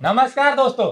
नमस्कार दोस्तों।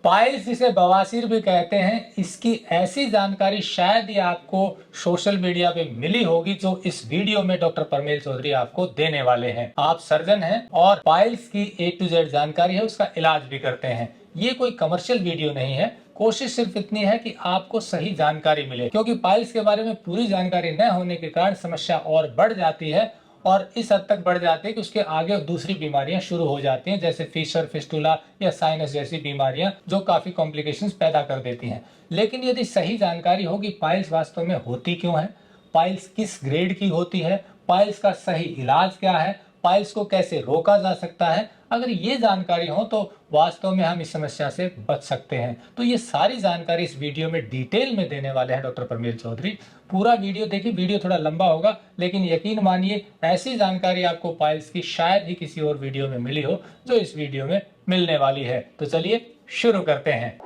पाइल्स जिसे बवासीर भी कहते हैं, इसकी ऐसी जानकारी शायद ही आपको सोशल मीडिया पे मिली होगी जो इस वीडियो में डॉक्टर परमेल चौधरी आपको देने वाले हैं। आप सर्जन हैं और पाइल्स की A to Z जानकारी है, उसका इलाज भी करते हैं। ये कोई कमर्शियल वीडियो नहीं है। कोशिश सिर्फ इतनी है कि आपको सही जानकारी मिले, क्योंकि पाइल्स के बारे में पूरी जानकारी न होने के कारण समस्या और बढ़ जाती है और इस हद तक बढ़ जाती है कि उसके आगे दूसरी बीमारियां शुरू हो जाती हैं, जैसे फिशर, फिस्टुला या साइनस जैसी बीमारियां जो काफी कॉम्प्लिकेशंस पैदा कर देती हैं। लेकिन यदि सही जानकारी हो कि पाइल्स वास्तव में होती क्यों है, पाइल्स किस ग्रेड की होती है, पाइल्स का सही इलाज क्या है, पाइल्स को कैसे रोका जा सकता है, अगर ये जानकारी हो तो वास्तव में हम इस समस्या से बच सकते हैं। तो ये सारी जानकारी इस वीडियो में डिटेल में देने वाले हैं डॉक्टर परमेल चौधरी। पूरा वीडियो देखिए। वीडियो थोड़ा लंबा होगा, लेकिन यकीन मानिए ऐसी जानकारी आपको पाइल्स की शायद ही किसी और वीडियो में मिली हो जो इस वीडियो में मिलने वाली है। तो चलिए शुरू करते हैं।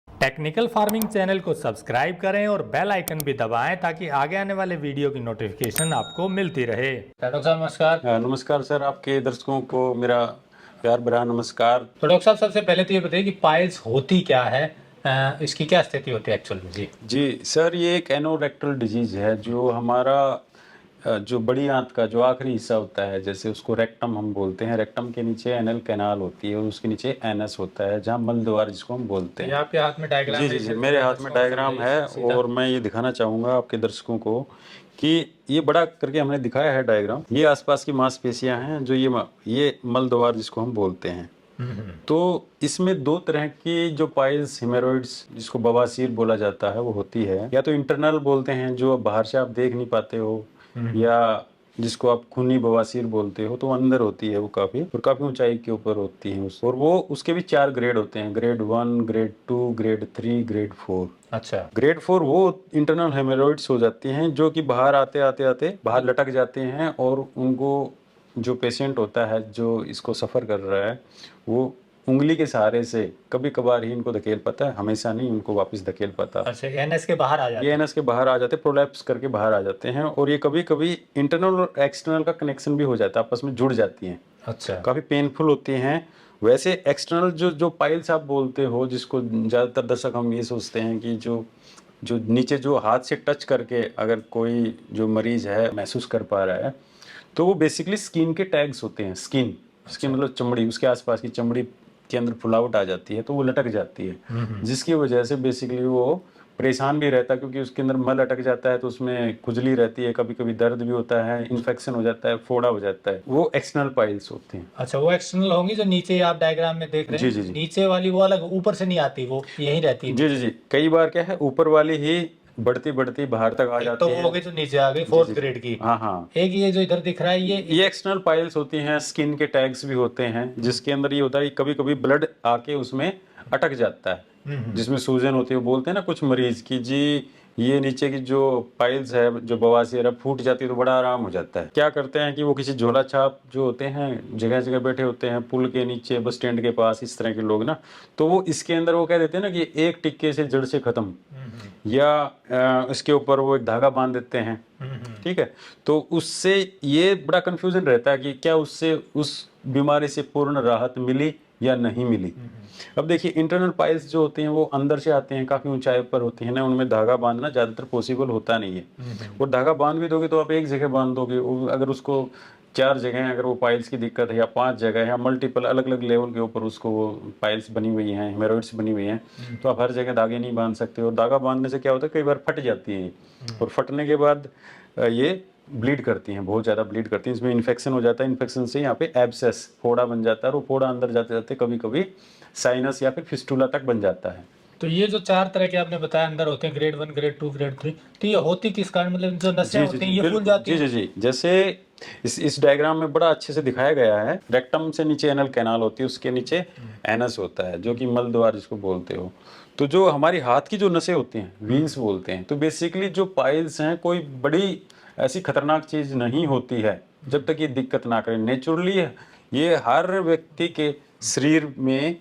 टेक्निकल फार्मिंग चैनल को सब्सक्राइब करें और बेल आइकन भी दबाएं ताकि आगे आने वाले वीडियो की नोटिफिकेशन आपको मिलती रहे। डॉक्टर साहब नमस्कार। नमस्कार सर, आपके दर्शकों को मेरा प्यार भरा नमस्कार। तो डॉक्टर साहब, सबसे पहले तो ये बताइए कि पाइल्स होती क्या है, इसकी क्या स्थिति होती है एक्चुअल में? जी सर, ये एक एनोरेक्टल डिजीज है जो हमारा जो बड़ी आंत का जो आखिरी हिस्सा होता है, जैसे उसको रेक्टम हम बोलते हैं। रेक्टम के नीचे एनल कैनाल होती है और उसके नीचे एनस होता है, जहाँ मल द्वार जिसको हम बोलते हैं। आपके हाथ में डायग्राम जी है? जी जी, मेरे हाथ में डायग्राम है और मैं ये दिखाना चाहूँगा आपके दर्शकों को कि ये बड़ा करके हमने दिखाया है डायग्राम। ये आसपास की मांसपेशियां हैं जो ये मल द्वार जिसको हम बोलते हैं। तो इसमें दो तरह की जो पाइल्स हेमोरॉइड्स जिसको बवासीर बोला जाता है वो होती है। या तो इंटरनल बोलते हैं जो बाहर से आप देख नहीं पाते हो, या जिसको आप खूनी बवासीर बोलते हो, तो अंदर होती है वो काफी ऊंचाई के ऊपर होती है और वो उसके भी 4 ग्रेड होते हैं, ग्रेड 1, ग्रेड 2, ग्रेड 3, ग्रेड 4। अच्छा। ग्रेड 4 वो इंटरनल हेमोरॉइड्स हो जाती हैं जो कि बाहर आते आते आते बाहर लटक जाते हैं और उनको जो पेशेंट होता है जो इसको सफ़र कर रहा है वो उंगली के सहारे से कभी कभार ही इनको धकेल पाता है, हमेशा नहीं उनको वापस धकेल पाता। अच्छा, एनएस के बाहर आ जाते ये हैं। एनएस के बाहर आ जाते, प्रोलैप्स करके बाहर आ जाते हैं और ये कभी कभी इंटरनल और एक्सटर्नल का कनेक्शन भी हो जाता है, आपस में जुड़ जाती हैं। अच्छा। काफ़ी पेनफुल होती हैं। वैसे एक्सटर्नल जो जो पाइल्स आप बोलते हो, जिसको ज़्यादातर दर्शक हम ये सोचते हैं कि जो जो नीचे जो हाथ से टच करके अगर कोई जो मरीज है महसूस कर पा रहा है, तो वो बेसिकली स्किन के टैग्स होते हैं। स्किन मतलब चमड़ी, उसके आसपास की चमड़ी के अंदर फुलावट आ जाती है तो वो लटक जाती है, जिसकी वजह से बेसिकली वो परेशान भी रहता है क्योंकि उसके अंदर मल अटक जाता है तो उसमें खुजली रहती है, कभी कभी दर्द भी होता है, इन्फेक्शन हो जाता है, फोड़ा हो जाता है। वो एक्सटर्नल पाइल्स होते हैं। अच्छा, वो एक्सटर्नल होंगी जो नीचे आप डायग्राम में देख रहे हैं। जी जी जी नीचे वाली वो अलग, ऊपर से नहीं आती, वो यहीं रहती है। जी जी जी, कई बार क्या है ऊपर वाली ही बढ़ती बढ़ती बाहर तक आ जाती तो है। वो हो गई जो नीचे आ गई, फोर्थ ग्रेड की। हाँ हाँ, एक ये जो इधर दिख रहा है, ये एक्सटर्नल पाइल्स होती हैं। स्किन के टैग्स भी होते हैं जिसके अंदर ये होता है कभी कभी ब्लड आके उसमें अटक जाता है, जिसमें सूजन होती है। वो बोलते हैं ना कुछ मरीज की जी ये नीचे की जो पाइल्स है जो बवासीर है फूट जाती है तो बड़ा आराम हो जाता है। क्या करते हैं कि वो किसी झोला छाप जो होते हैं जगह जगह बैठे होते हैं, पुल के नीचे, बस स्टैंड के पास, इस तरह के लोग ना, तो वो इसके अंदर वो कह देते हैं ना कि एक टिक्के से जड़ से खत्म, या इसके ऊपर वो एक धागा बांध देते हैं। ठीक है, तो उससे ये बड़ा कंफ्यूजन रहता है कि क्या उससे उस बीमारी से पूर्ण राहत मिली या नहीं मिली। अब देखिए, इंटरनल पाइल्स जो होते हैं वो अंदर से आते हैं, काफ़ी ऊंचाई पर होती है ना, उनमें धागा बांधना ज़्यादातर पॉसिबल होता नहीं है। और धागा बांध भी दोगे तो आप एक जगह बांध दोगे, अगर उसको 4 जगह अगर वो पाइल्स की दिक्कत है, या 5 जगह, या मल्टीपल अलग अलग लेवल के ऊपर उसको वो पाइल्स बनी हुई हैं, हेमोरॉइड्स बनी हुई हैं, तो आप हर जगह धागे नहीं बांध सकते। और धागा बांधने से क्या होता है, कई बार फट जाती हैं और फटने के बाद ये ब्लीड करती हैं, बहुत ज़्यादा ब्लीड करती हैं, इसमें इन्फेक्शन हो जाता है। इन्फेक्शन से यहाँ पे एब्सेस, फोड़ा बन जाता है, और वो फोड़ा अंदर जाते जाते कभी कभी साइनस या फिर फिस्टुला तक बन जाता है। तो ये जो 4 तरह के आपने बताया अंदर होते हैं, ग्रेड 1, ग्रेड 2, ग्रेड 3, तो ये होती किस कारण, मतलब जो नसें होती हैं ये फूल जाती हैं? जी जी जी, जैसे इस डायग्राम में बड़ा अच्छे से दिखाया गया है। रेक्टम से नीचे एनल कैनाल होती है, उसके नीचे एनस होता है जो कि मल द्वार जिसको बोलते हो। तो जो हमारी हाथ की जो नसें होती हैं, वीन्स बोलते हैं। तो बेसिकली जो पाइल्स हैं कोई बड़ी ऐसी खतरनाक चीज नहीं होती है जब तक ये दिक्कत ना करे। नेचुरली ये हर व्यक्ति के शरीर में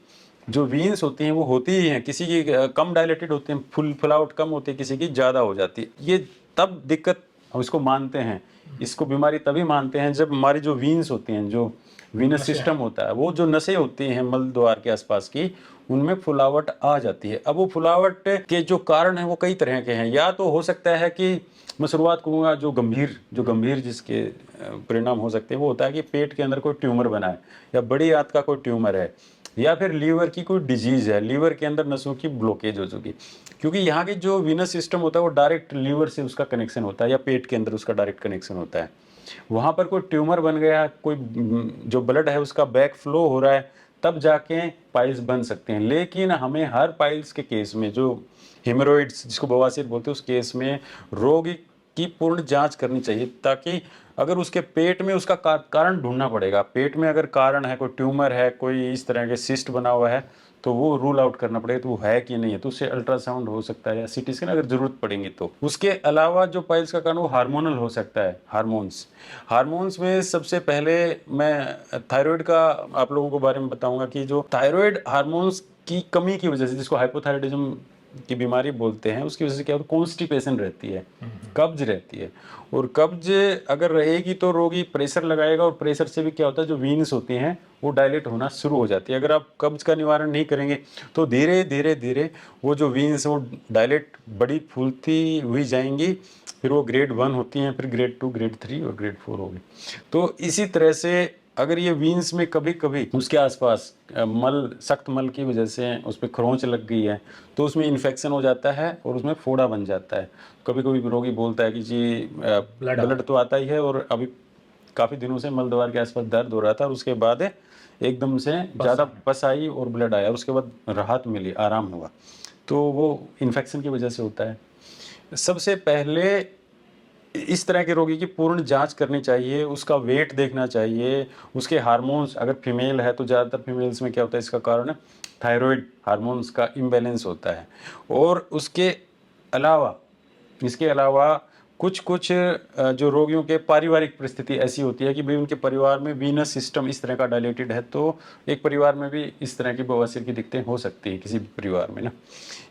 जो वीन्स होती हैं वो होती ही हैं, किसी की कम डायलेटेड होती हैं, फुलावट कम होती है, किसी की ज़्यादा हो जाती है। ये तब दिक्कत हम इसको मानते हैं, इसको बीमारी तभी मानते हैं जब हमारी जो वीन्स होती हैं, जो वीनस सिस्टम होता है, वो जो नसें होती हैं मल द्वार के आसपास की, उनमें फुलावट आ जाती है। अब वो फुलावट के जो कारण है वो कई तरह के हैं। या तो हो सकता है कि मैं शुरुआत करूँगा जो गंभीर जिसके परिणाम हो सकते हैं, वो होता है कि पेट के अंदर कोई ट्यूमर बना है, या बड़ी आंत का कोई ट्यूमर है, या फिर लीवर की कोई डिजीज है, लीवर के अंदर नसों की ब्लॉकेज हो चुकी। क्योंकि यहाँ की जो वीनस सिस्टम होता है वो डायरेक्ट लीवर से उसका कनेक्शन होता है, या पेट के अंदर उसका डायरेक्ट कनेक्शन होता है। वहाँ पर कोई ट्यूमर बन गया, कोई जो ब्लड है उसका बैक फ्लो हो रहा है, तब जाके पाइल्स बन सकते हैं। लेकिन हमें हर पाइल्स के केस में, जो हेमोरॉइड्स जिसको बवासीर बोलते हैं, उस केस में रोगी की पूर्ण जांच करनी चाहिए, ताकि अगर उसके पेट में उसका कारण ढूंढना पड़ेगा। पेट में अगर कारण है, कोई ट्यूमर है, कोई इस तरह के सिस्ट बना हुआ है, तो वो रूल आउट करना पड़ेगा तो वो है कि नहीं है। तो उससे अल्ट्रासाउंड हो सकता है या सीटी स्कैन अगर जरूरत पड़ेगी तो। उसके अलावा जो पाइल्स का कारण वो हार्मोनल हो सकता है। हार्मोन्स में सबसे पहले मैं थायराइड का आप लोगों को बारे में बताऊंगा कि जो थायराइड हार्मोन्स की कमी की वजह से, जिसको हाइपोथायराइडिज्म की बीमारी बोलते हैं, उसकी वजह से क्या होता है, कॉन्स्टिपेशन रहती है, कब्ज रहती है। और कब्ज अगर रहेगी तो रोगी प्रेशर लगाएगा, और प्रेशर से भी क्या होता है, जो वीन्स होती हैं वो डायलेट होना शुरू हो जाती है। अगर आप कब्ज का निवारण नहीं करेंगे तो धीरे धीरे धीरे वो जो वीन्स वो डायलेट बड़ी फूलती हुई जाएंगी, फिर वो ग्रेड 1 होती हैं, फिर ग्रेड 2, ग्रेड 3 और ग्रेड 4 होगी। तो इसी तरह से अगर ये वीन्स में कभी कभी उसके आसपास सख्त मल की वजह से उस पर खरोंच लग गई है, तो उसमें इन्फेक्शन हो जाता है और उसमें फोड़ा बन जाता है। कभी कभी रोगी बोलता है कि जी ब्लड तो आता ही है, और अभी काफ़ी दिनों से मल द्वार के आसपास दर्द हो रहा था, और उसके बाद एकदम से ज़्यादा पस आई और ब्लड आया, उसके बाद राहत मिली, आराम हुआ। तो वो इन्फेक्शन की वजह से होता है। सबसे पहले इस तरह के रोगी की पूर्ण जांच करनी चाहिए, उसका वेट देखना चाहिए, उसके हार्मोन्स, अगर फीमेल है तो ज़्यादातर फीमेल्स में क्या होता है, इसका कारण थायराइड हार्मोन्स का इम्बैलेंस होता है। और इसके अलावा कुछ कुछ जो रोगियों के पारिवारिक परिस्थिति ऐसी होती है कि भाई उनके परिवार में वीनस सिस्टम इस तरह का डायलेटेड है, तो एक परिवार में भी इस तरह की बवासीर की दिक्कतें हो सकती है किसी भी परिवार में ना।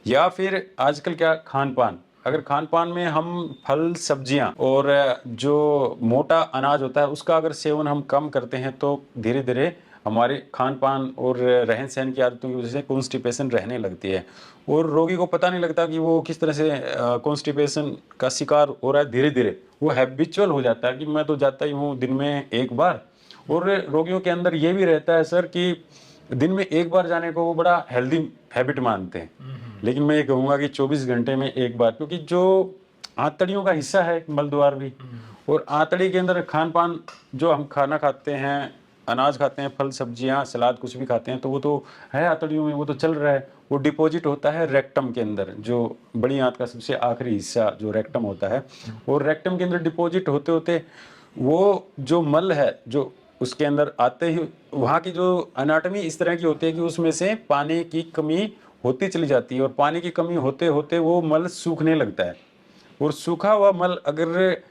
या फिर आजकल क्या खान पान, अगर खान पान में हम फल सब्जियां और जो मोटा अनाज होता है उसका अगर सेवन हम कम करते हैं, तो धीरे धीरे हमारे खान पान और रहन सहन की आदतों की वजह से कॉन्स्टिपेशन रहने लगती है, और रोगी को पता नहीं लगता कि वो किस तरह से कॉन्स्टिपेशन का शिकार हो रहा है। धीरे धीरे वो हैबिचुअल हो जाता है कि मैं तो जाता ही हूँ दिन में एक बार। और रोगियों के अंदर ये भी रहता है सर कि दिन में एक बार जाने को वो बड़ा हेल्दी हैबिट मानते हैं। लेकिन मैं ये कहूँगा कि 24 घंटे में एक बार, क्योंकि जो आंतड़ियों का हिस्सा है मल द्वार भी, और आंतड़ी के अंदर खान पान जो हम खाना खाते हैं, अनाज खाते हैं, फल सब्जियां सलाद कुछ भी खाते हैं, तो वो तो है आंतड़ियों में, वो तो चल रहा है। वो डिपॉजिट होता है रेक्टम के अंदर, जो बड़ी आंत का सबसे आखिरी हिस्सा जो रेक्टम होता है, और रेक्टम के अंदर डिपॉजिट होते होते वो जो मल है जो उसके अंदर आते ही, वहाँ की जो एनाटॉमी इस तरह की होती है कि उसमें से पानी की कमी होती चली जाती है, और पानी की कमी होते होते वो मल सूखने लगता है। और सूखा हुआ मल अगर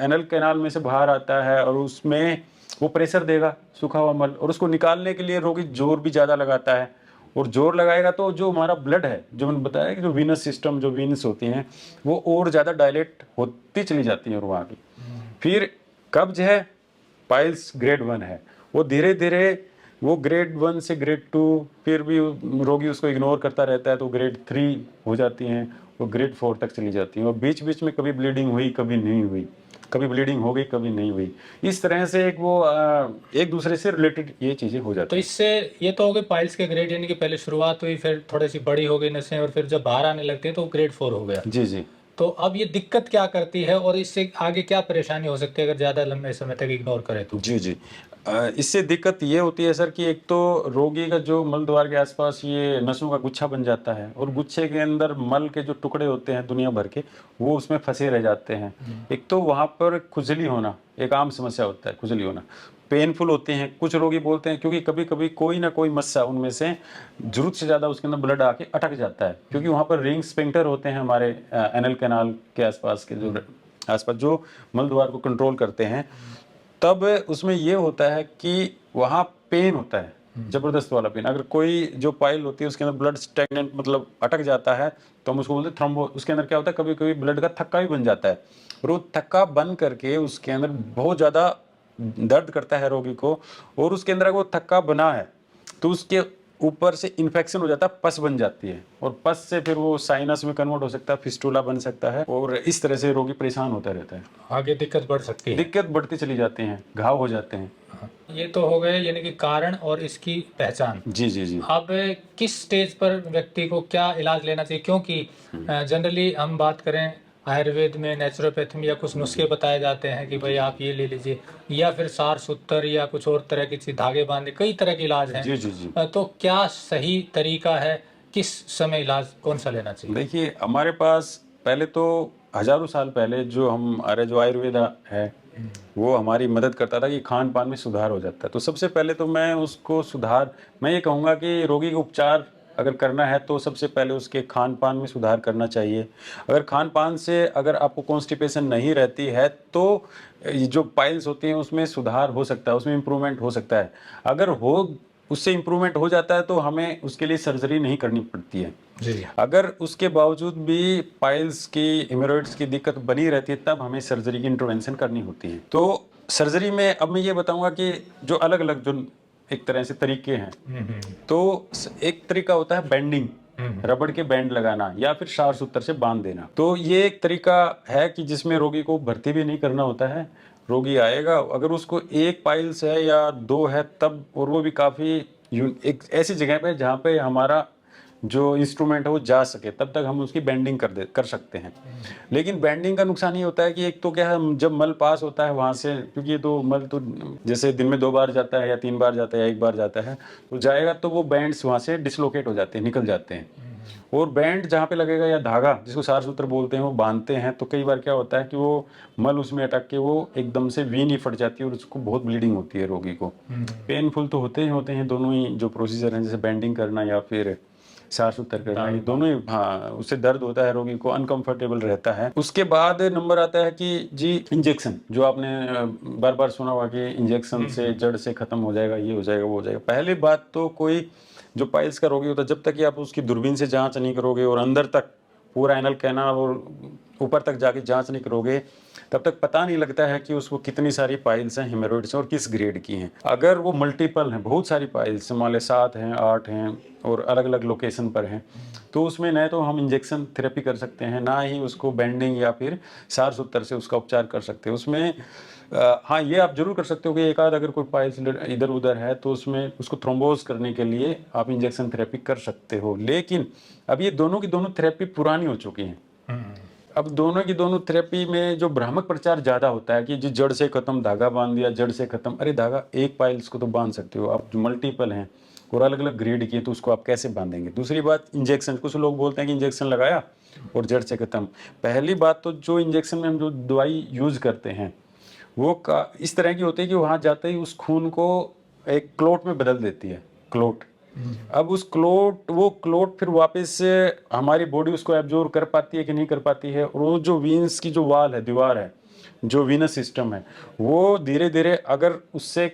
एनल कैनाल में से बाहर आता है और उसमें वो प्रेशर देगा सूखा हुआ मल, और उसको निकालने के लिए रोगी जोर भी ज़्यादा लगाता है, और जोर लगाएगा तो जो हमारा ब्लड है, जो मैंने बताया कि जो वीनस सिस्टम, जो वीनस होती हैं वो और ज़्यादा डायलेट होती चली जाती हैं, और वहाँ की फिर कब्ज है, पाइल्स ग्रेड 1 है, वो धीरे धीरे वो ग्रेड 1 से ग्रेड 2, फिर भी रोगी उसको इग्नोर करता रहता है तो ग्रेड 3 हो जाती हैं, वो ग्रेड 4 तक चली जाती हैं, और बीच बीच में कभी ब्लीडिंग हुई, कभी नहीं हुई, कभी ब्लीडिंग हो गई, कभी नहीं हुई। इस तरह से एक दूसरे से रिलेटेड ये चीज़ें हो तो जाती हैं। इससे ये तो हो गए पाइल्स के ग्रेड, यानी कि पहले शुरुआत हुई, फिर थोड़ी सी बड़ी हो गई नसें, और फिर जब बाहर आने लगती है तो ग्रेड 4 हो गया। जी जी तो अब ये दिक्कत क्या करती है, और इससे आगे क्या परेशानी हो सकती है अगर ज़्यादा लंबे समय तक इग्नोर करें तो? जी जी इससे दिक्कत ये होती है सर कि एक तो रोगी का जो मल द्वार के आसपास ये नसों का गुच्छा बन जाता है, और गुच्छे के अंदर मल के जो टुकड़े होते हैं दुनिया भर के, वो उसमें फंसे रह जाते हैं। एक तो वहाँ पर खुजली होना एक आम समस्या होता है, खुजली होना, पेनफुल होते हैं। कुछ रोगी बोलते हैं क्योंकि कभी कभी कोई ना कोई मस्सा उनमें से जरूरत से ज़्यादा उसके अंदर ब्लड आके अटक जाता है, क्योंकि वहाँ पर रिंग स्पिंक्टर होते हैं हमारे एनल कैनाल के आसपास के, जो आसपास जो मल द्वार को कंट्रोल करते हैं। तब उसमें ये होता है कि वहाँ पेन होता है, जबरदस्त वाला पेन। अगर कोई जो पाइल होती है उसके अंदर ब्लड स्टैग्नेंट मतलब अटक जाता है, तो हम उसको बोलते हैं थ्रोम्बो। उसके अंदर क्या होता है, कभी कभी ब्लड का थक्का भी बन जाता है, और वो थक्का बन करके उसके अंदर बहुत ज़्यादा दर्द करता है रोगी को और उसके अंदर अगर वो थक्का बना है तो उसके ऊपर से इन्फेक्शन हो जाता है, पस बन जाती है और पस से फिर वो साइनस में कन्वर्ट हो सकता है, फिस्टुला बन सकता है और इस तरह से रोगी परेशान होता रहता है। आगे दिक्कत बढ़ सकती है। दिक्कत बढ़ती चली जाती है, घाव हो जाते हैं। ये तो हो गए यानी कि कारण और इसकी पहचान। जी जी जी। अब किस स्टेज पर व्यक्ति को क्या इलाज लेना चाहिए, क्योंकि जनरली हम बात करें आयुर्वेद में नेचुरोपैथी में या कुछ नुस्खे बताए जाते हैं कि भाई आप ये ले लीजिए, या फिर सार सूत्र या कुछ और तरह की चीज, धागे बांधे, कई तरह के इलाज हैं। जी जी जी। तो क्या सही तरीका है, किस समय इलाज कौन सा लेना चाहिए? देखिए हमारे पास पहले तो हजारों साल पहले जो हमारे जो आयुर्वेद है वो हमारी मदद करता था कि खान पान में सुधार हो जाता है। तो सबसे पहले तो मैं ये कहूँगा कि रोगी का उपचार अगर करना है तो सबसे पहले उसके खान पान में सुधार करना चाहिए। अगर खान पान से अगर आपको कॉन्स्टिपेशन नहीं रहती है तो ये जो पाइल्स होती हैं उसमें सुधार हो सकता है, उसमें इम्प्रूवमेंट हो सकता है। अगर उससे इम्प्रूवमेंट हो जाता है तो हमें उसके लिए सर्जरी नहीं करनी पड़ती है। जी। अगर उसके बावजूद भी पाइल्स की, हेमोरॉइड्स की दिक्कत बनी रहती है तब हमें सर्जरी की इंटरवेंशन करनी होती है। तो सर्जरी में अब मैं ये बताऊंगा कि जो अलग अलग जो एक तरह से तरीके हैं। तो एक तरीका होता है बेंडिंग, रबड़ के बैंड लगाना या फिर सार सूत्र से बांध देना। तो ये एक तरीका है कि जिसमें रोगी को भर्ती भी नहीं करना होता है। रोगी आएगा, अगर उसको एक पाइल्स है या दो है तब, और वो भी काफ़ी एक ऐसी जगह पे जहाँ पे हमारा जो इंस्ट्रूमेंट है वो जा सके, तब तक हम उसकी बेंडिंग कर सकते हैं। लेकिन बेंडिंग का नुकसान ये होता है कि एक तो क्या है, जब मल पास होता है वहाँ से, क्योंकि ये तो मल तो जैसे दिन में 2 बार जाता है या 3 बार जाता है या 1 बार जाता है, तो जाएगा तो वो बैंड्स वहाँ से डिसलोकेट हो जाते हैं, निकल जाते हैं। और बैंड जहाँ पे लगेगा या धागा जिसको सार सूत्र बोलते हैं वो बांधते हैं, तो कई बार क्या होता है कि वो मल उसमें अटक के वो एकदम से वीन ही फट जाती है और उसको बहुत ब्लीडिंग होती है रोगी को। पेनफुल तो होते हैं दोनों ही जो प्रोसीजर हैं, जैसे बैंडिंग करना या फिर सार सूत्र करना, ये दोनों ही। हाँ, उससे दर्द होता है, रोगी को अनकंफर्टेबल रहता है। उसके बाद नंबर आता है कि जी इंजेक्शन, जो आपने बार बार सुना होगा कि इंजेक्शन से जड़ से खत्म हो जाएगा, ये हो जाएगा, वो हो जाएगा। पहली बात तो कोई जो पाइल्स का रोगी होता है, जब तक कि आप उसकी दूरबीन से जांच नहीं करोगे और अंदर तक पूरा एनल कैनाल और ऊपर तक जाके जांच नहीं करोगे, तब तक पता नहीं लगता है कि उसको कितनी सारी पाइल्स हैं, हेमोरॉइड्स हैं और किस ग्रेड की हैं। अगर वो मल्टीपल हैं, बहुत सारी पाइल्स, मान लें 7 हैं, 8 हैं और अलग अलग लोकेशन पर हैं, तो उसमें न तो हम इंजेक्शन थेरेपी कर सकते हैं, ना ही उसको बेंडिंग या फिर सार सूत्र से उसका उपचार कर सकते हैं। उसमें हाँ, ये आप जरूर कर सकते हो कि एक आध अगर कोई पाइल्स इधर उधर है तो उसमें उसको थ्रोम्बोज करने के लिए आप इंजेक्शन थेरेपी कर सकते हो। लेकिन अब ये दोनों की दोनों थेरेपी पुरानी हो चुकी हैं। अब दोनों की दोनों थेरेपी में जो भ्रामक प्रचार ज़्यादा होता है कि जी जड़ से खत्म, धागा बांध दिया, जड़ से खत्म। अरे धागा एक पाइल्स को तो बांध सकते हो आप, जो मल्टीपल हैं और अलग अलग ग्रेड की है तो उसको आप कैसे बांधेंगे। दूसरी बात इंजेक्शन, कुछ लोग बोलते हैं कि इंजेक्शन लगाया और जड़ से खत्म। पहली बात तो जो इंजेक्शन में हम जो दवाई यूज़ करते हैं वो इस तरह की होती है कि वहाँ जाते ही उस खून को एक क्लोट में बदल देती है, क्लोट। अब वो क्लोट फिर वापस हमारी बॉडी उसको एब्जॉर्ब कर पाती है कि नहीं कर पाती है। और वो जो वीन्स की जो वाल है, दीवार है, जो वीनस सिस्टम है, वो धीरे धीरे अगर उससे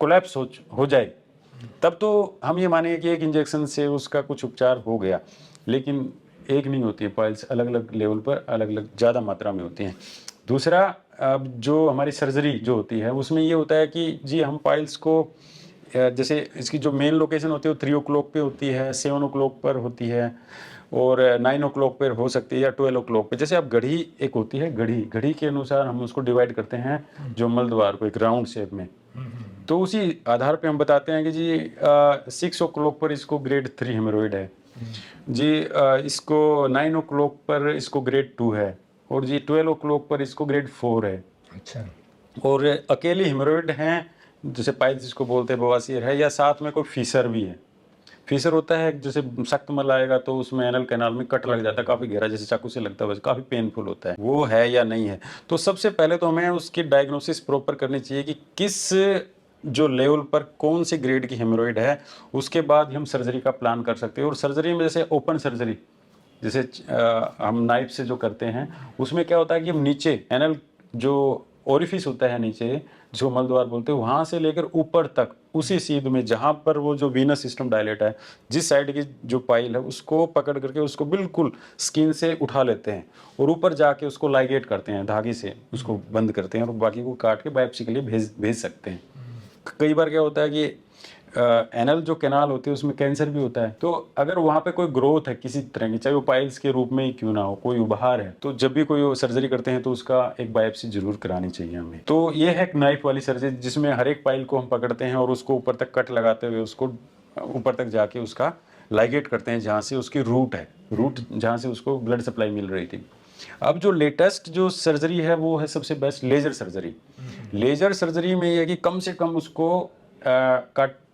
कोलैप्स हो जाए तब तो हम ये मानेंगे कि एक इंजेक्शन से उसका कुछ उपचार हो गया। लेकिन एक नहीं होती है, पाइल्स अलग अलग लेवल पर अलग अलग ज़्यादा मात्रा में होती हैं। दूसरा, अब जो हमारी सर्जरी जो होती है उसमें ये होता है कि जी हम पाइल्स को जैसे इसकी जो मेन लोकेशन होती है वो 3 o'clock पे होती है, 7 o'clock पर होती है और 9 o'clock पर हो सकती है या 12 o'clock पे। जैसे अब घड़ी एक होती है, घड़ी के अनुसार हम उसको डिवाइड करते हैं जो मलद्वार को एक राउंड शेप में। तो उसी आधार पे हम बताते हैं कि जी 6 o'clock पर इसको ग्रेड 3 हेमोरॉइड है जी, इसको 9 o'clock पर इसको ग्रेड 2 है और जी 12 o'clock पर इसको ग्रेड 4 है। अच्छा। और अकेली हेमोरॉइड हैं जैसे पाइल्स जिसको बोलते हैं, बवासीर है, या साथ में कोई फीसर भी है। फीसर होता है जैसे सख्त मल आएगा तो उसमें एनल कैनाल में कट लग जाता है, काफ़ी गहरा, जैसे चाकू से लगता है, वैसे काफ़ी पेनफुल होता है। वो है या नहीं है, तो सबसे पहले तो हमें उसकी डायग्नोसिस प्रॉपर करनी चाहिए कि किस जो लेवल पर कौन सी ग्रेड की हेमोरॉइड है। उसके बाद हम सर्जरी का प्लान कर सकते हैं। और सर्जरी में जैसे ओपन सर्जरी, जैसे हम नाइफ से जो करते हैं, उसमें क्या होता है कि हम नीचे एनल जो ओरिफिस होता है नीचे, जो मलद्वार बोलते हैं, वहाँ से लेकर ऊपर तक उसी सीध में जहां पर वो जो वीनस सिस्टम डायलेट है, जिस साइड की जो पाइल है उसको पकड़ करके उसको बिल्कुल स्किन से उठा लेते हैं और ऊपर जाके उसको लाइगेट करते हैं, धागे से उसको बंद करते हैं और बाकी को काट के बायोप्सी के लिए भेज सकते हैं। कई बार क्या होता है कि एनल जो कैनाल होती है उसमें कैंसर भी होता है, तो अगर वहाँ पे कोई ग्रोथ है किसी तरह की, चाहे वो पाइल्स के रूप में ही क्यों ना हो, कोई उभार है, तो जब भी कोई सर्जरी करते हैं तो उसका एक बायोप्सी जरूर करानी चाहिए हमें। तो ये है एक नाइफ वाली सर्जरी जिसमें हर एक पाइल को हम पकड़ते हैं और उसको ऊपर तक कट लगाते हुए उसको ऊपर तक जाके उसका लाइगेट करते हैं जहाँ से उसकी रूट है, रूट जहाँ से उसको ब्लड सप्लाई मिल रही थी। अब जो लेटेस्ट जो सर्जरी है वो है सबसे best laser surgery. Laser surgery में ये है कि कम से कम उसको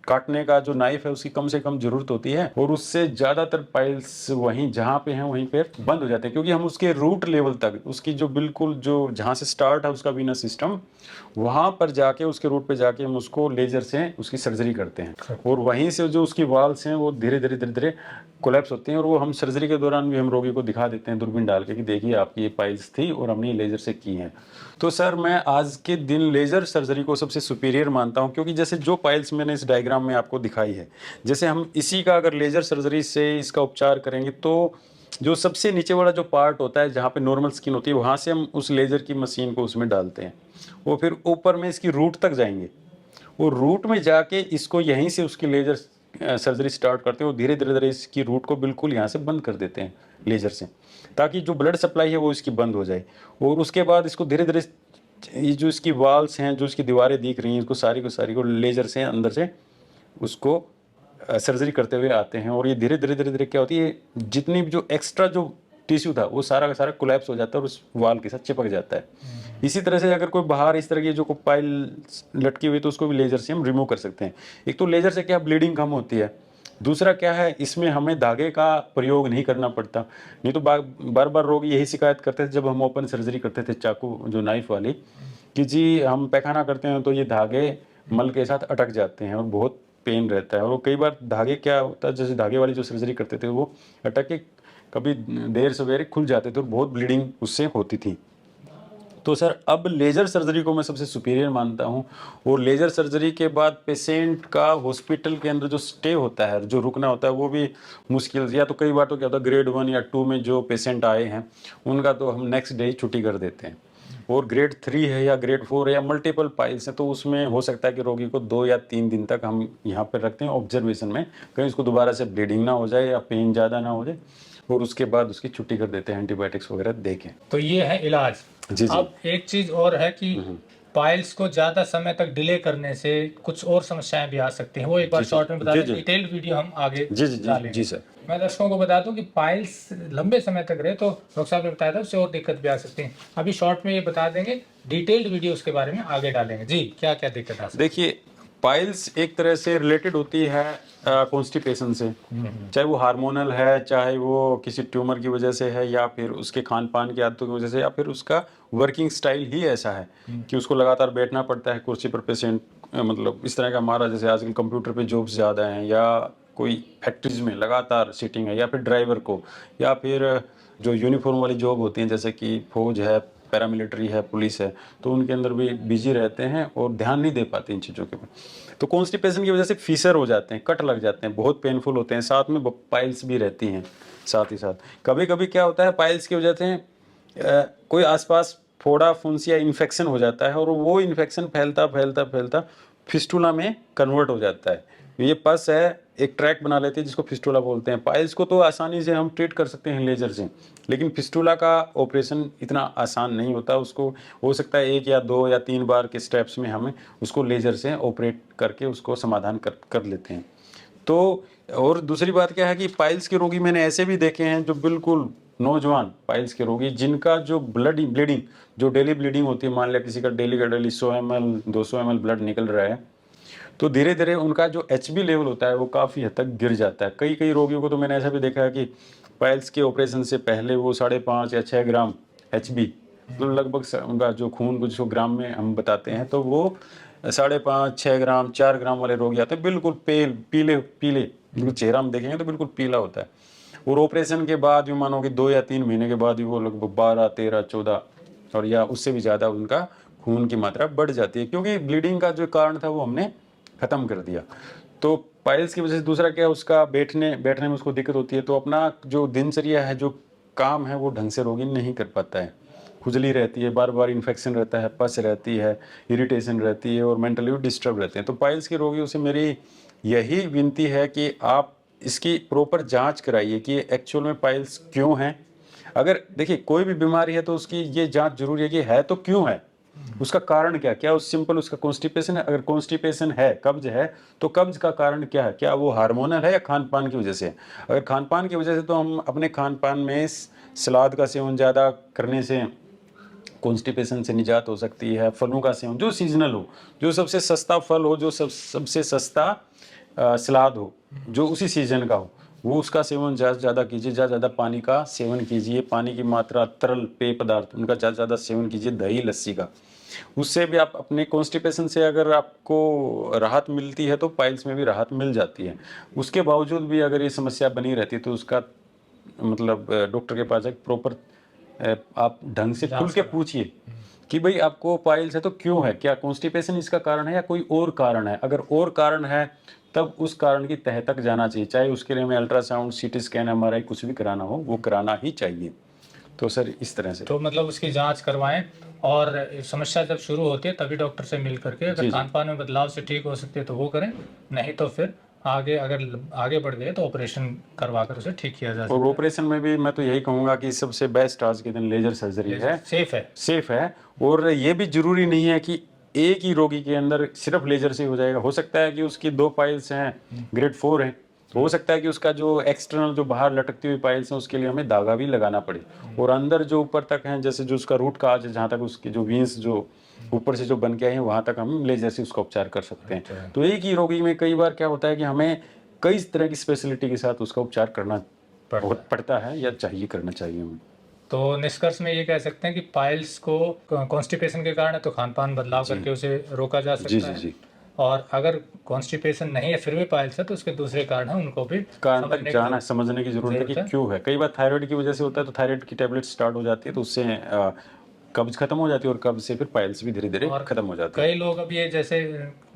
काटने का जो नाइफ है उसकी कम से कम जरूरत होती है और उससे ज्यादातर पाइल्स वहीं जहां पे हैं वहीं पे बंद हो जाते हैं, क्योंकि हम उसके रूट लेवल तक उसकी जो बिल्कुल जो जहां से स्टार्ट है उसका वीनस सिस्टम, वहां पर जाके उसके रूट पे जाके हम उसको लेजर से उसकी सर्जरी करते हैं और वहीं से जो उसकी वाल्स हैं वो धीरे धीरे धीरे धीरे कोलैप्स होती हैं और वो हम सर्जरी के दौरान भी हम रोगी को दिखा देते हैं दूरबीन डाल के कि देखिए आपकी ये पाइल्स थी और हमने ये लेजर से की है। तो सर मैं आज के दिन लेजर सर्जरी को सबसे सुपीरियर मानता हूं, क्योंकि जैसे जो पाइल्स मैंने इस डायग्राम में आपको दिखाई है, जैसे हम इसी का अगर लेजर सर्जरी से इसका उपचार करेंगे तो जो सबसे नीचे वाला जो पार्ट होता है जहाँ पे नॉर्मल स्किन होती है वहाँ से हम उस लेजर की मशीन को उसमें डालते हैं, वो फिर ऊपर में इसकी रूट तक जाएंगे, वो रूट में जाके इसको यहीं से उसकी लेजर सर्जरी स्टार्ट करते हैं और धीरे धीरे धीरे इसकी रूट को बिल्कुल यहाँ से बंद कर देते हैं लेजर से, ताकि जो ब्लड सप्लाई है वो इसकी बंद हो जाए। और उसके बाद इसको धीरे धीरे ये जो इसकी वाल्स हैं, जो इसकी दीवारें दिख रही हैं, इसको सारी को लेजर से अंदर से उसको सर्जरी करते हुए आते हैं और ये धीरे धीरे धीरे धीरे क्या होती है, जितनी भी जो एक्स्ट्रा जो टिश्यू था वो सारा का सारा कोलैप्स हो जाता है और उस वाल के साथ चिपक जाता है। इसी तरह से अगर कोई बाहर इस तरह की जो पाइल लटकी हुई तो उसको भी लेजर से हम रिमूव कर सकते हैं। एक तो लेजर से क्या ब्लीडिंग कम होती है, दूसरा क्या है इसमें हमें धागे का प्रयोग नहीं करना पड़ता। नहीं तो बार बार रोगी यही शिकायत करते थे जब हम ओपन सर्जरी करते थे चाकू जो नाइफ वाली, कि जी हम पैखाना करते हैं तो ये धागे मल के साथ अटक जाते हैं और बहुत पेन रहता है। और कई बार धागे क्या होता है, जैसे धागे वाली जो सर्जरी करते थे वो अटक के कभी देर सवेरे खुल जाते थे और बहुत ब्लीडिंग उससे होती थी। तो सर अब लेजर सर्जरी को मैं सबसे सुपीरियर मानता हूँ और लेजर सर्जरी के बाद पेशेंट का हॉस्पिटल के अंदर जो स्टे होता है, जो रुकना होता है, वो भी मुश्किल, या तो कई बार तो क्या होता है ग्रेड 1 या 2 में जो पेशेंट आए हैं उनका तो हम नेक्स्ट डे ही छुट्टी कर देते हैं, और ग्रेड 3 है या ग्रेड 4 है या मल्टीपल पाइल्स है तो उसमें हो सकता है कि रोगी को 2 या 3 दिन तक हम यहाँ पर रखते हैं ऑब्जर्वेशन में, कहीं उसको दोबारा से ब्लीडिंग ना हो जाए या पेन ज़्यादा ना हो जाए, और उसके बाद उसकी छुट्टी कर देते हैं एंटीबायोटिक्स वगैरह देके। तो ये है इलाज। जी जी। अब एक चीज और है कि पाइल्स को ज्यादा समय तक डिले करने से कुछ और समस्याएं भी आ सकती हैं, वो एक बार शॉर्ट में बता दें, डिटेल्ड वीडियो हम आगे जी जी जी जी सर। मैं दर्शकों को बता दूं कि पाइल्स लंबे समय तक रहे तो डॉक्टर साहब ने बताया था उससे और दिक्कत भी आ सकती है। अभी शॉर्ट में ये बता देंगे, डिटेल्ड वीडियो उसके बारे में आगे डालेंगे। जी क्या क्या दिक्कत आ सकती है? देखिए पाइल्स एक तरह से रिलेटेड होती है कॉन्स्टिपेशन से, चाहे वो हार्मोनल है, चाहे वो किसी ट्यूमर की वजह से है, या फिर उसके खान पान की आदतों की वजह से, या फिर उसका वर्किंग स्टाइल ही ऐसा है कि उसको लगातार बैठना पड़ता है कुर्सी पर। पेशेंट मतलब इस तरह का हमारा, जैसे आजकल कंप्यूटर पे जॉब्स ज़्यादा हैं, या कोई फैक्ट्रीज में लगातार सीटिंग है, या फिर ड्राइवर को, या फिर जो यूनिफॉर्म वाली जॉब होती हैं जैसे कि फौज है, पैरामिलिट्री है, पुलिस है, तो उनके अंदर भी बिजी रहते हैं और ध्यान नहीं दे पाते इन चीज़ों के ऊपर। तो कॉन्स्टिपेशन की वजह से फीसर हो जाते हैं, कट लग जाते हैं, बहुत पेनफुल होते हैं, साथ में पाइल्स भी रहती हैं साथ ही साथ। कभी कभी क्या होता है पाइल्स की वजह से कोई आसपास फोड़ा फुंसी या इन्फेक्शन हो जाता है और वो इन्फेक्शन फैलता फैलता फैलता फिस्टुला में कन्वर्ट हो जाता है। ये पस है, एक ट्रैक बना लेते हैं जिसको फिस्टुला बोलते हैं। पाइल्स को तो आसानी से हम ट्रीट कर सकते हैं लेजर से, लेकिन फिस्टुला का ऑपरेशन इतना आसान नहीं होता। उसको हो सकता है 1 या 2 या 3 बार के स्टेप्स में हमें उसको लेजर से ऑपरेट करके उसको समाधान कर लेते हैं। तो और दूसरी बात क्या है कि पाइल्स के रोगी मैंने ऐसे भी देखे हैं जो बिल्कुल नौजवान पाइल्स के रोगी, जिनका जो ब्लीडिंग जो डेली ब्लीडिंग होती है, मान लिया किसी का डेली का डेली 100 ml 200 ml ब्लड निकल रहा है, तो धीरे धीरे उनका जो HB लेवल होता है वो काफ़ी हद तक गिर जाता है। कई कई रोगियों को तो मैंने ऐसा भी देखा है कि पाइल्स के ऑपरेशन से पहले वो 5.5 या 6 ग्राम HB, तो लगभग उनका जो खून को जिसको ग्राम में हम बताते हैं, तो वो 5.5 6 ग्राम 4 ग्राम वाले रोगी आते हैं, बिल्कुल पीले बिल्कुल चेहरा हम देखेंगे तो बिल्कुल पीला होता है। और ऑपरेशन के बाद भी मानो कि 2 या 3 महीने के बाद भी वो लगभग 12 13 14 और या उससे भी ज़्यादा उनका खून की मात्रा बढ़ जाती है, क्योंकि ब्लीडिंग का जो कारण था वो हमने ख़त्म कर दिया। तो पाइल्स की वजह से दूसरा क्या है, उसका बैठने बैठने में उसको दिक्कत होती है, तो अपना जो दिनचर्या है, जो काम है, वो ढंग से रोगी नहीं कर पाता है। खुजली रहती है, बार बार इन्फेक्शन रहता है, पस रहती है, इरिटेशन रहती है और मेंटली भी डिस्टर्ब रहते हैं। तो पाइल्स के रोगियों से मेरी यही विनती है कि आप इसकी प्रॉपर जांच कराइए कि एक्चुअल में पाइल्स क्यों हैं। अगर देखिए कोई भी बीमारी है तो उसकी ये जांच जरूरी है कि है तो क्यों है, उसका कारण क्या, क्या उस सिंपल उसका कॉन्स्टिपेशन है। अगर कॉन्स्टिपेशन है, कब्ज है, तो कब्ज का कारण क्या है, क्या वो हार्मोनल है या खान पान की वजह से है। अगर खान पान की वजह से तो हम अपने खान पान में सलाद का सेवन ज़्यादा करने से कॉन्स्टिपेशन से निजात हो सकती है। फलों का सेवन जो सीजनल हो, जो सबसे सस्ता फल हो, जो सबसे सस्ता सलाद हो, जो उसी सीजन का हो, वो उसका सेवन ज़्यादा से ज़्यादा कीजिए। ज़्यादा ज़्यादा पानी का सेवन कीजिए, पानी की मात्रा, तरल पेय पदार्थ उनका ज़्यादा से ज़्यादा सेवन कीजिए, दही लस्सी का। उससे भी आप अपने कॉन्स्टिपेशन से अगर आपको राहत मिलती है तो पाइल्स में भी राहत मिल जाती है। उसके बावजूद भी अगर ये समस्या बनी रहती है तो उसका मतलब डॉक्टर के पास एक प्रॉपर आप ढंग से खुल के पूछिए कि भाई आपको पाइल्स है तो क्यों है, क्या कॉन्स्टिपेशन इसका कारण है या कोई और कारण है। अगर और कारण है तब उस कारण की तह तक जाना चाहिए, चाहे उसके लिए हमें अल्ट्रासाउंड, सीटी स्कैन, एमआरआई कुछ भी कराना हो वो कराना ही चाहिए। तो सर इस तरह से तो मतलब उसकी जांच करवाएं, और समस्या जब शुरू होती है तभी डॉक्टर से मिल करके अगर खान पान में बदलाव से ठीक हो सकती है तो वो करें, नहीं तो फिर आगे अगर आगे बढ़ गए तो ऑपरेशन करवा कर उसे ठीक किया जा और सकता ऑपरेशन में भी मैं तो यही कहूँगा कि सबसे बेस्ट आज के दिन लेजर सर्जरी है, है, सेफ है। सेफ है। और ये भी जरूरी नहीं है कि एक ही रोगी के अंदर सिर्फ लेजर से हो जाएगा। हो सकता है कि उसकी 2 पाइल्स हैं, ग्रेड 4 हैं, तो हो सकता है कि उसका जो एक्सटर्नल जो बाहर लटकती हुई पाइल्स हैं उसके लिए हमें धागा भी लगाना पड़े। और अंदर जो ऊपर तक हैं, जैसे जो उसका रूट काज है, जहाँ तक उसकी जो वीन्स जो ऊपर से जो बन के आए हैं वहाँ तक हम लेजर से उसका उपचार कर सकते हैं। तो एक ही रोगी में कई बार क्या होता है कि हमें कई तरह की स्पेशलिटी के साथ उसका उपचार करना पड़ता है या चाहिए, करना चाहिए हमें। तो निष्कर्ष में ये कह सकते हैं कि पाइल्स को कॉन्स्टिपेशन के कारण है तो खान पान बदलाव करके उसे रोका जा जी सकता जी है, जी। और अगर कॉन्स्टिपेशन नहीं है फिर भी पाइल्स है तो उसके दूसरे कारण है, उनको भी कारण तक समझने जाना, समझने की जरूरत है कि जरूरत है। क्यों है। कई बार थायराइड की वजह से होता है तो थायराइड की टेबलेट स्टार्ट हो जाती है, तो उससे कब्ज खत्म हो जाती है और कब्ज से फिर पाइल्स भी धीरे धीरे और खत्म हो जाती है। कई लोग अब ये जैसे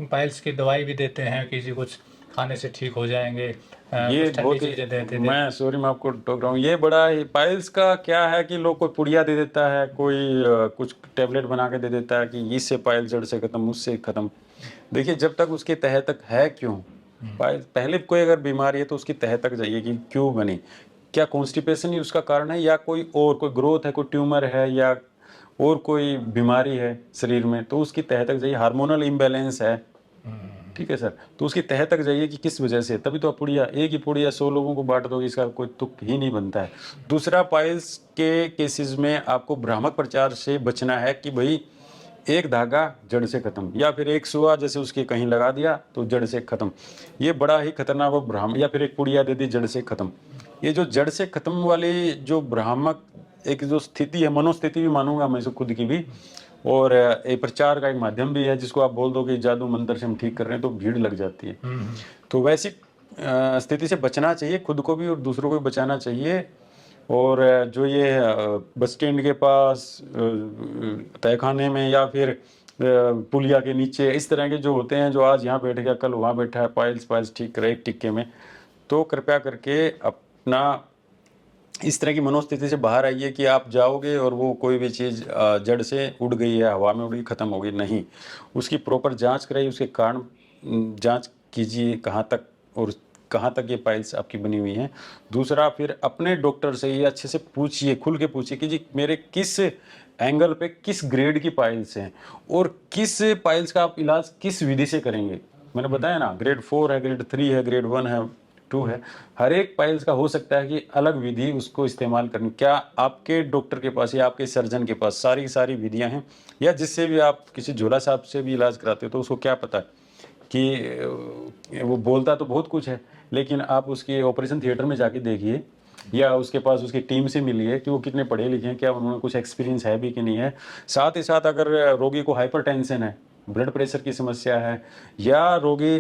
पाइल्स की दवाई भी देते हैं, किसी कुछ खाने से ठीक हो जाएंगे, ये कुछ ठंडी बहुत ही, चीजें देते मैं सॉरी मैं आपको टोक रहा हूँ, ये बड़ा ही पाइल्स का क्या है कि लोग कोई पुड़िया दे देता है, कोई कुछ टेबलेट बना के दे देता है कि इससे पाइल्स जड़ से खत्म, उससे खत्म। देखिए जब तक उसके तह तक है क्यों पाइल्स, पहले कोई अगर बीमारी है तो उसकी तह तक जाइए कि क्यों बनी, क्या कॉन्स्टिपेशन ही उसका कारण है या कोई और कोई ग्रोथ है, कोई ट्यूमर है या और कोई बीमारी है शरीर में, तो उसकी तह तक जाइए। हार्मोनल इम्बैलेंस है, ठीक है सर, तो उसकी तह तक जाइए कि किस वजह से। तभी तो आप पुड़िया, एक ही पुड़िया 100 लोगों को बांट दोगे, इसका कोई तुक ही नहीं बनता है। दूसरा, पाइल्स के केसेस में आपको भ्रामक प्रचार से बचना है कि भाई एक धागा जड़ से खत्म, या फिर एक सुआ जैसे उसके कहीं लगा दिया तो जड़ से खत्म। ये बड़ा ही खतरनाक और भ्रामक, या फिर एक पुड़िया दे दी जड़ से खत्म। ये जो जड़ से खत्म वाली जो भ्रामक एक जो स्थिति है, मनोस्थिति भी मानूंगा मैं इसे खुद की भी, और एक प्रचार का एक माध्यम भी है, जिसको आप बोल दो कि जादू मंत्र से हम ठीक कर रहे हैं तो भीड़ लग जाती है। तो वैसी स्थिति से बचना चाहिए, खुद को भी और दूसरों को भी बचाना चाहिए। और जो ये बस स्टैंड के पास, तहखाने में, या फिर पुलिया के नीचे, इस तरह के जो होते हैं, जो आज यहाँ बैठ गया कल वहाँ बैठा है, पाइल्स पाइल्स ठीक करे एक टिक्के में, तो कृपया करके अपना इस तरह की मनोस्थिति से बाहर आइए कि आप जाओगे और वो कोई भी चीज़ जड़ से उड़ गई है, हवा में उड़ गई, खत्म हो गई, नहीं। उसकी प्रॉपर जांच कराइए, उसके कारण जांच कीजिए कहाँ तक और कहाँ तक ये पाइल्स आपकी बनी हुई हैं। दूसरा, फिर अपने डॉक्टर से ये अच्छे से पूछिए, खुल के पूछिए कि जी मेरे किस एंगल पे किस ग्रेड की पाइल्स हैं और किस पाइल्स का आप इलाज किस विधि से करेंगे। मैंने बताया ना, ग्रेड 4 है, ग्रेड 3 है, ग्रेड 1 है, 2 है। हर एक पाइल्स का हो सकता है कि अलग विधि उसको इस्तेमाल करनी। क्या आपके डॉक्टर के पास या आपके सर्जन के पास सारी विधियां हैं, या जिससे भी आप किसी झोला साहब से भी इलाज कराते हो तो उसको क्या पता कि वो बोलता तो बहुत कुछ है, लेकिन आप उसके ऑपरेशन थिएटर में जाके देखिए या उसके पास उसकी टीम से मिलिए कि वो कितने पढ़े लिखे हैं, क्या उन्होंने कुछ एक्सपीरियंस है भी कि नहीं है। साथ ही साथ अगर रोगी को हाइपरटेंशन है, ब्लड प्रेशर की समस्या है, या रोगी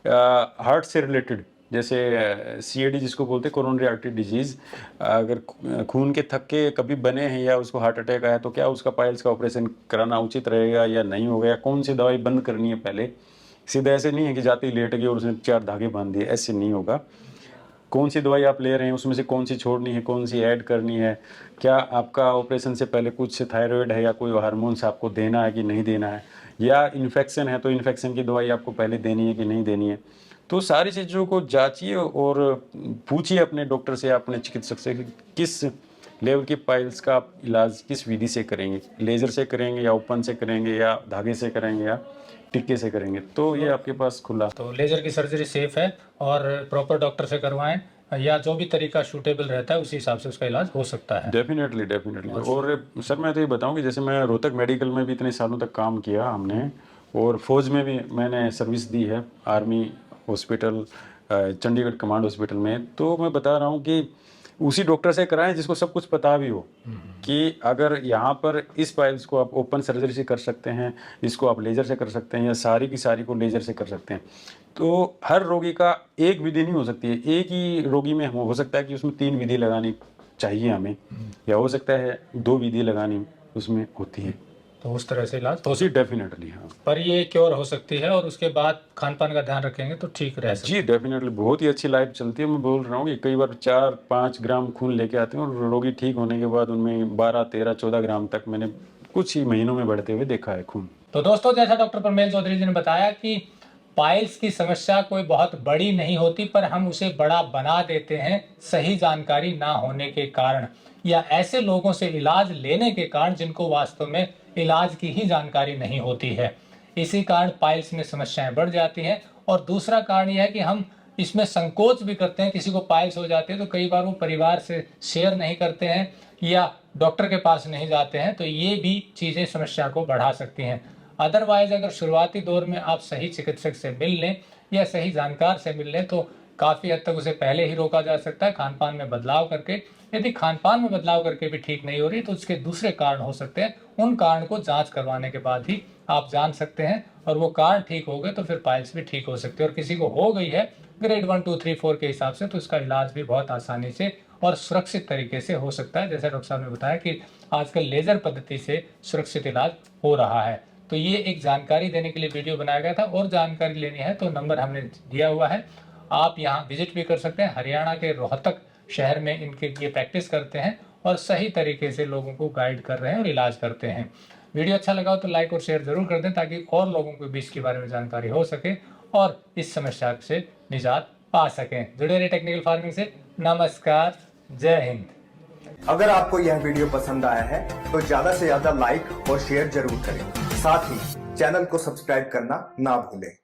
हार्ट से रिलेटेड, जैसे सीएडी जिसको बोलते हैं, कोरोनरी आर्टरी डिजीज़, अगर खून के थक्के कभी बने हैं या उसको हार्ट अटैक आया तो क्या उसका पाइल्स का ऑपरेशन कराना उचित रहेगा या नहीं होगा, या कौन सी दवाई बंद करनी है पहले। सीधा ऐसे नहीं है कि जाते ही लेट गए और उसने 4 धागे बांध दिए, ऐसे नहीं होगा। कौन सी दवाई आप ले रहे हैं, उसमें से कौन सी छोड़नी है, कौन सी ऐड करनी है, क्या आपका ऑपरेशन से पहले कुछ थायराइड है या कोई हार्मोन्स आपको देना है कि नहीं देना है, या इन्फेक्शन है तो इन्फेक्शन की दवाई आपको पहले देनी है कि नहीं देनी है। तो सारी चीज़ों को जांचिए और पूछिए अपने डॉक्टर से, अपने चिकित्सक से कि किस लेवल की पाइल्स का आप इलाज किस विधि से करेंगे, लेज़र से करेंगे या ओपन से करेंगे या धागे से करेंगे या टिक्के से करेंगे। तो ये आपके पास खुला। तो लेज़र की सर्जरी सेफ है और प्रॉपर डॉक्टर से करवाएं, या जो भी तरीका सूटेबल रहता है उसी हिसाब से उसका इलाज हो सकता है। डेफिनेटली। और सर मैं तो ये बताऊं कि जैसे मैं रोहतक मेडिकल में भी इतने सालों तक काम किया हमने, और फौज में भी मैंने सर्विस दी है, army hospital, Chandigarh command hospital में। तो मैं बता रहा हूँ कि उसी डॉक्टर से कराएं जिसको सब कुछ पता भी हो कि अगर यहाँ पर इस पाइल्स को आप ओपन सर्जरी से कर सकते हैं, इसको आप लेज़र से कर सकते हैं, या सारी की सारी को लेज़र से कर सकते हैं। तो हर रोगी का एक विधि नहीं हो सकती है, एक ही रोगी में हो सकता है कि उसमें 3 विधि लगानी चाहिए हमें, या हो सकता है 2 विधि लगानी उसमें होती है। तो उस तरह से इलाज तो जी डेफिनेटली हाँ। पर ये क्योर हो सकती है, और उसके बाद खान पान का ध्यान रखेंगे तो ठीक रह सकते जी डेफिनेटली बहुत ही अच्छी लाइफ चलती है। मैं बोल रहा हूँ कि कई बार 4-5 ग्राम खून लेके आते हैं और रोगी ठीक होने के बाद उनमें 12-13-14 ग्राम तक मैंने कुछ ही महीनों में बढ़ते हुए देखा है खून। तो दोस्तों, जैसा डॉक्टर परमेल चौधरी जी ने बताया कि पाइल्स की समस्या कोई बहुत बड़ी नहीं होती, पर हम उसे बड़ा बना देते हैं सही जानकारी ना होने के कारण, या ऐसे लोगों से इलाज लेने के कारण जिनको वास्तव में इलाज की ही जानकारी नहीं होती है। इसी कारण पाइल्स में समस्याएं बढ़ जाती हैं। और दूसरा कारण यह है कि हम इसमें संकोच भी करते हैं। किसी को पाइल्स हो जाती है तो कई बार वो परिवार से शेयर नहीं करते हैं या डॉक्टर के पास नहीं जाते हैं, तो ये भी चीज़ें समस्या को बढ़ा सकती हैं। अदरवाइज अगर शुरुआती दौर में आप सही चिकित्सक से मिल लें या सही जानकार से मिल लें तो काफ़ी हद तक उसे पहले ही रोका जा सकता है, खान पान में बदलाव करके। यदि खान पान में बदलाव करके भी ठीक नहीं हो रही तो उसके दूसरे कारण हो सकते हैं। उन कारण को जांच करवाने के बाद ही आप जान सकते हैं, और वो कारण ठीक हो गए तो फिर पाइल्स भी ठीक हो सकते हैं। और किसी को हो गई है ग्रेड 1, 2, 3, 4 के हिसाब से, तो इसका इलाज भी बहुत आसानी से और सुरक्षित तरीके से हो सकता है। जैसे डॉक्टर साहब ने बताया कि आजकल लेज़र पद्धति से सुरक्षित इलाज हो रहा है। तो ये एक जानकारी देने के लिए वीडियो बनाया गया था। और जानकारी लेनी है तो नंबर हमने दिया हुआ है, आप यहाँ विजिट भी कर सकते हैं। हरियाणा के रोहतक शहर में इनके ये प्रैक्टिस करते हैं और सही तरीके से लोगों को गाइड कर रहे हैं और इलाज करते हैं। वीडियो अच्छा लगा हो तो लाइक और शेयर जरूर कर दें, ताकि और लोगों को भी इसके बारे में जानकारी हो सके और इस समस्या से निजात पा सकें। जुड़े रहिए टेक्निकल फार्मिंग से। नमस्कार, जय हिंद। अगर आपको यह वीडियो पसंद आया है तो ज्यादा से ज्यादा लाइक और शेयर जरूर करें। साथ ही चैनल को सब्सक्राइब करना ना भूलें।